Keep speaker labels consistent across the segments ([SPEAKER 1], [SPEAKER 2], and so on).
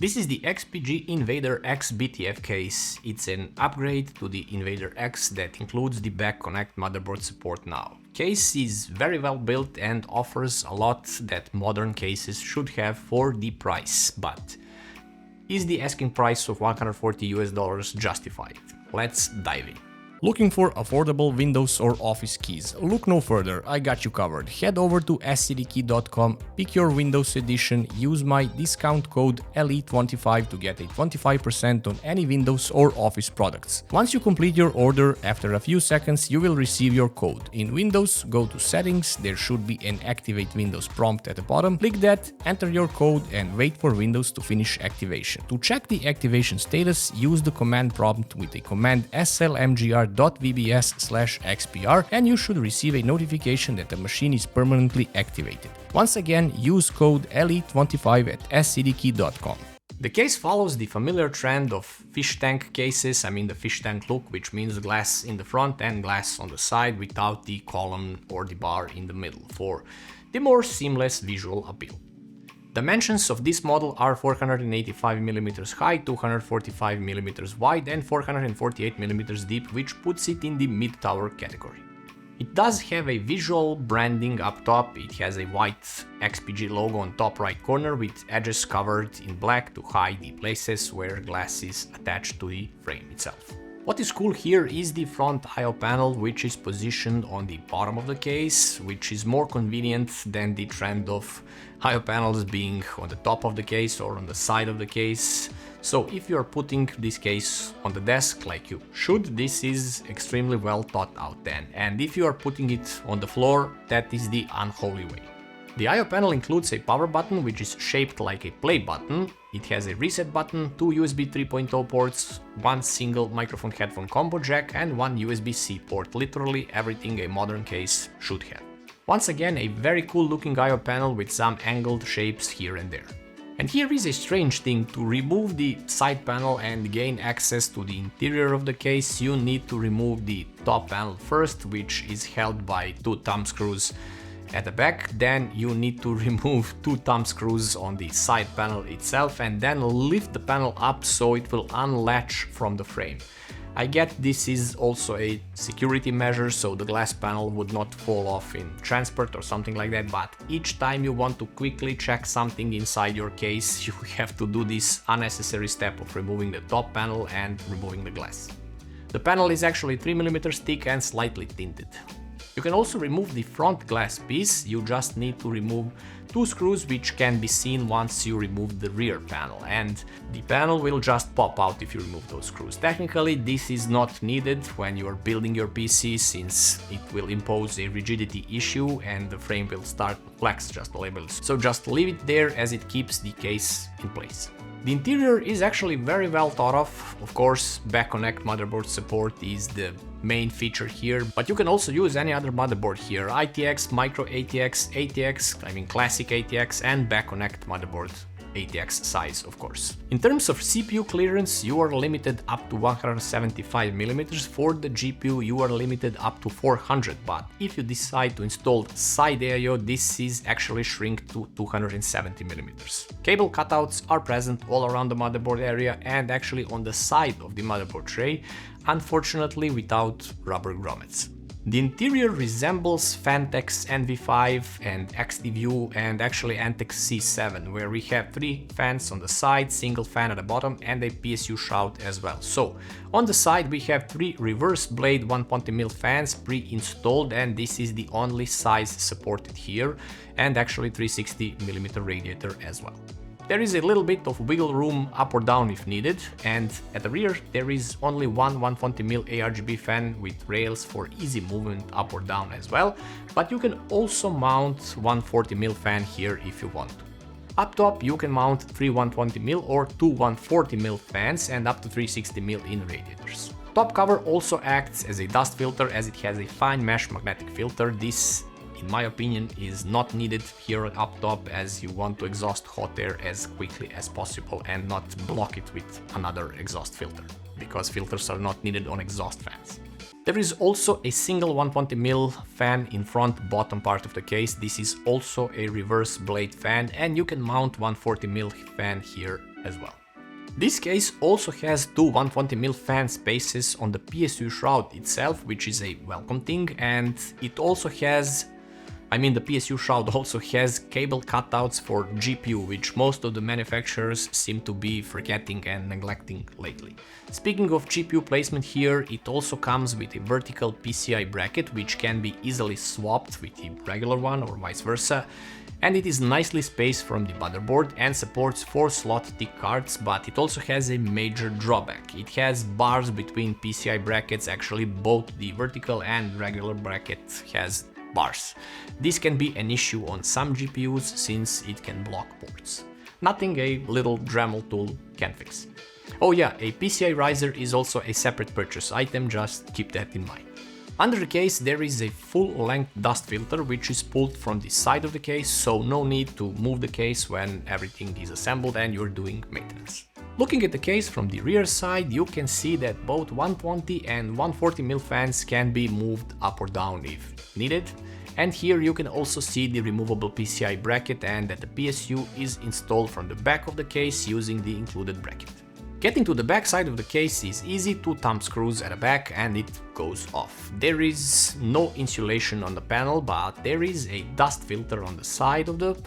[SPEAKER 1] This is the XPG INVADER X BTF case. It's an upgrade to the INVADER X that includes the back connect motherboard support now. Case is very well built and offers a lot that modern cases should have for the price, but is the asking price of $140 justified? Let's dive in.
[SPEAKER 2] Looking for affordable Windows or Office keys? Look no further, I got you covered. Head over to scdkey.com, pick your Windows edition, use my discount code LE25 to get a 25% on any Windows or Office products. Once you complete your order, after a few seconds you will receive your code. In Windows, go to Settings, there should be an Activate Windows prompt at the bottom. Click that, enter your code and wait for Windows to finish activation. To check the activation status, use the command prompt with the command slmgr.vbs/xpr and you should receive a notification that the machine is permanently activated. Once again, use code LE25 at scdkey.com.
[SPEAKER 1] The case follows the familiar trend of fish tank cases, the fish tank look, which means glass in the front and glass on the side without the column or the bar in the middle for the more seamless visual appeal. Dimensions of this model are 485mm high, 245mm wide and 448mm deep, which puts it in the mid-tower category. It does have a visual branding up top. It has a white XPG logo on top right corner with edges covered in black to hide the places where glass is attached to the frame itself. What is cool here is the front I/O panel, which is positioned on the bottom of the case, which is more convenient than the trend of I/O panels being on the top of the case or on the side of the case. So if you are putting this case on the desk like you should, this is extremely well thought out then. And if you are putting it on the floor, that is the unholy way. The I/O panel includes a power button, which is shaped like a play button. It has a reset button, two USB 3.0 ports, one single microphone headphone combo jack and one USB-C port, literally everything a modern case should have. Once again, a very cool looking I/O panel with some angled shapes here and there. And here is a strange thing: to remove the side panel and gain access to the interior of the case, you need to remove the top panel first, which is held by two thumb screws at the back. Then you need to remove two thumb screws on the side panel itself and then lift the panel up so it will unlatch from the frame. I get this is also a security measure so the glass panel would not fall off in transport or something like that, but each time you want to quickly check something inside your case, you have to do this unnecessary step of removing the top panel and removing the glass. The panel is actually 3mm thick and slightly tinted. You can also remove the front glass piece. You just need to remove two screws, which can be seen once you remove the rear panel, and the panel will just pop out if you remove those screws. Technically, this is not needed when you are building your PC, since it will impose a rigidity issue and the frame will start to flex just a little. So just leave it there as it keeps the case in place. The interior is actually very well thought of. Of course, back connect motherboard support is the main feature here, but you can also use any other motherboard here: ITX, Micro ATX, ATX, classic ATX, and back connect motherboard ATX size, of course. In terms of CPU clearance, you are limited up to 175mm. For the GPU, you are limited up to 400, but if you decide to install side AIO, this is actually shrink to 270mm. Cable cutouts are present all around the motherboard area and actually on the side of the motherboard tray, unfortunately without rubber grommets. The interior resembles Phanteks NV5 and XTView and actually Antec C7, where we have three fans on the side, single fan at the bottom and a PSU shroud as well. So on the side we have three reverse blade 120mm fans pre-installed, and this is the only size supported here, and actually 360mm radiator as well. There is a little bit of wiggle room up or down if needed, and at the rear there is only one 120mm ARGB fan with rails for easy movement up or down as well, but you can also mount 140mm fan here if you want to. Up top you can mount three 120mm or two 140mm fans and up to 360mm in radiators. Top cover also acts as a dust filter as it has a fine mesh magnetic filter. This, in my opinion, is not needed here up top, as you want to exhaust hot air as quickly as possible and not block it with another exhaust filter, because filters are not needed on exhaust fans. There is also a single 120mm fan in front bottom part of the case. This is also a reverse blade fan, and you can mount 140mm fan here as well. This case also has two 120mm fan spaces on the PSU shroud itself, which is a welcome thing, and it also has, the PSU shroud also has cable cutouts for GPU, which most of the manufacturers seem to be forgetting and neglecting lately. Speaking of GPU placement here, it also comes with a vertical PCI bracket, which can be easily swapped with a regular one or vice versa. And it is nicely spaced from the motherboard and supports 4-slot thick cards, but it also has a major drawback. It has bars between PCI brackets, actually both the vertical and regular bracket has bars. This can be an issue on some GPUs since it can block ports. Nothing a little Dremel tool can fix. Oh yeah, a PCI riser is also a separate purchase item, just keep that in mind. Under the case there is a full-length dust filter which is pulled from the side of the case, so no need to move the case when everything is assembled and you're doing maintenance. Looking at the case from the rear side, you can see that both 120 and 140mm fans can be moved up or down if needed. And here you can also see the removable PCI bracket and that the PSU is installed from the back of the case using the included bracket. Getting to the back side of the case is easy, 2 thumb screws at the back and it goes off. There is no insulation on the panel, but there is a dust filter on the side of the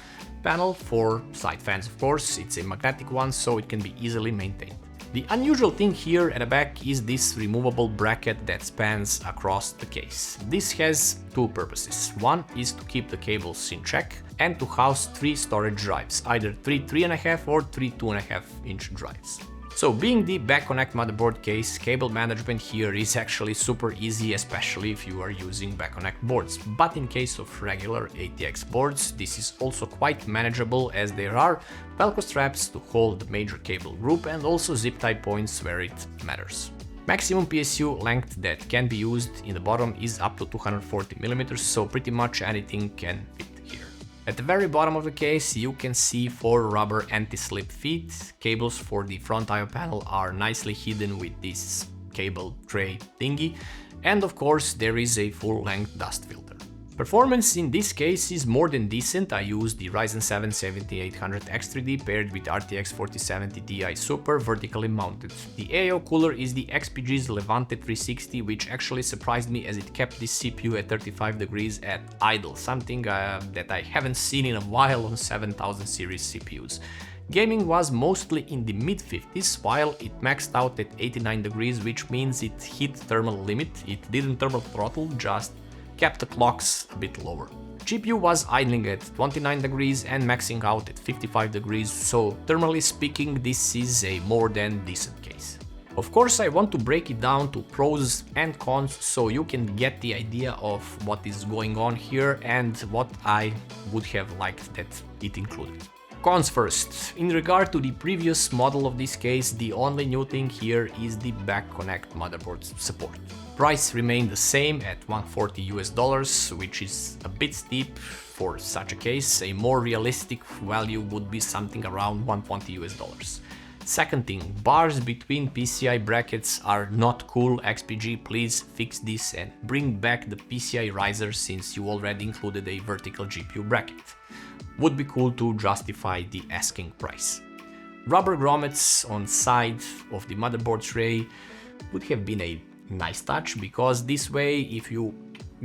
[SPEAKER 1] panel for side fans, of course. It's a magnetic one, so it can be easily maintained. The unusual thing here at the back is this removable bracket that spans across the case. This has two purposes. One is to keep the cables in check and to house 3 storage drives, either 3 3.5 or 3 2.5 inch drives. So being the back connect motherboard case, cable management here is actually super easy, especially if you are using back connect boards. But in case of regular ATX boards, this is also quite manageable as there are Velcro straps to hold the major cable group and also zip tie points where it matters. Maximum PSU length that can be used in the bottom is up to 240mm, so pretty much anything can fit here. At the very bottom of the case you can see 4 rubber anti-slip feet. Cables for the front I/O panel are nicely hidden with this cable tray thingy, and of course there is a full-length dust filter. Performance in this case is more than decent. I used the Ryzen 7 7800X3D paired with RTX 4070 Ti Super vertically mounted. The AIO cooler is the XPG's Levante 360, which actually surprised me as it kept this CPU at 35 degrees at idle, something that I haven't seen in a while on 7000 series CPUs. Gaming was mostly in the mid-50s, while it maxed out at 89 degrees, which means it hit thermal limit. It didn't thermal throttle, just kept the clocks a bit lower. GPU was idling at 29 degrees and maxing out at 55 degrees, so thermally speaking this is a more than decent case. Of course I want to break it down to pros and cons so you can get the idea of what is going on here and what I would have liked that it included. Cons first. In regard to the previous model of this case, the only new thing here is the back connect motherboard support. Price remained the same at $140, which is a bit steep for such a case. A more realistic value would be something around $120. Second thing, bars between PCI brackets are not cool. XPG, please fix this and bring back the PCI riser since you already included a vertical GPU bracket. Would be cool to justify the asking price. Rubber grommets on side of the motherboard tray would have been a nice touch, because this way if you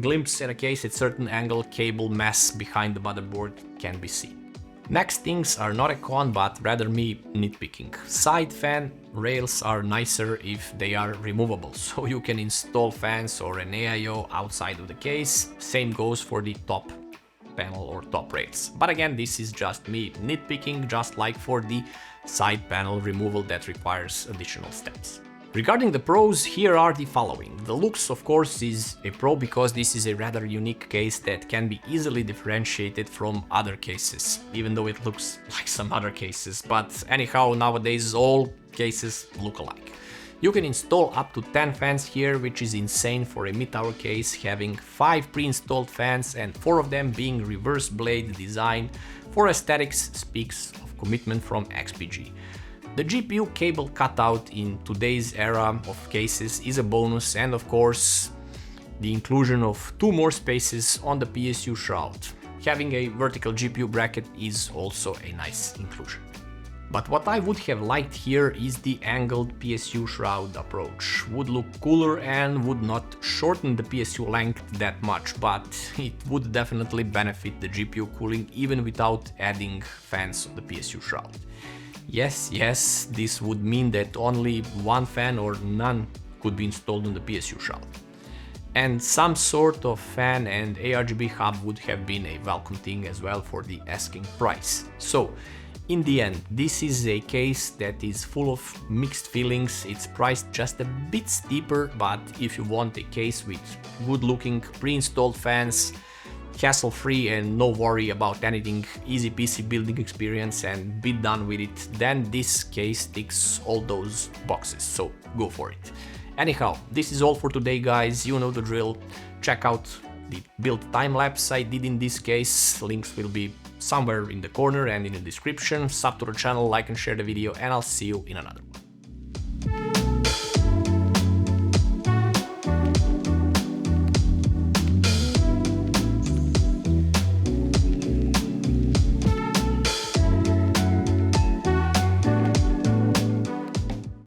[SPEAKER 1] glimpse at a case at certain angle, cable mass behind the motherboard can be seen. Next things are not a con but rather me nitpicking. Side fan rails are nicer if they are removable, so you can install fans or an AIO outside of the case. Same goes for the top panel or top rails. But again, this is just me nitpicking, just like for the side panel removal that requires additional steps. Regarding the pros, here are the following. The looks, of course, is a pro because this is a rather unique case that can be easily differentiated from other cases, even though it looks like some other cases. But anyhow, nowadays all cases look alike. You can install up to 10 fans here, which is insane for a mid-tower case, having 5 pre-installed fans and 4 of them being reverse blade design. For aesthetics speaks of commitment from XPG. The GPU cable cutout in today's era of cases is a bonus, and of course the inclusion of 2 more spaces on the PSU shroud. Having a vertical GPU bracket is also a nice inclusion. But what I would have liked here is the angled PSU shroud approach. Would look cooler and would not shorten the PSU length that much, but it would definitely benefit the GPU cooling even without adding fans on the PSU shroud. Yes, this would mean that only one fan or none could be installed on the PSU shroud. And some sort of fan and ARGB hub would have been a welcome thing as well for the asking price. So, in the end, this is a case that is full of mixed feelings. It's priced just a bit steeper, but if you want a case with good looking pre-installed fans, hassle-free and no worry about anything, easy PC building experience and be done with it, then this case ticks all those boxes, so go for it. Anyhow, this is all for today, guys. You know the drill. Check out the build time-lapse I did in this case. Links will be somewhere in the corner and in the description. Sub to the channel, like and share the video, and I'll see you in another one.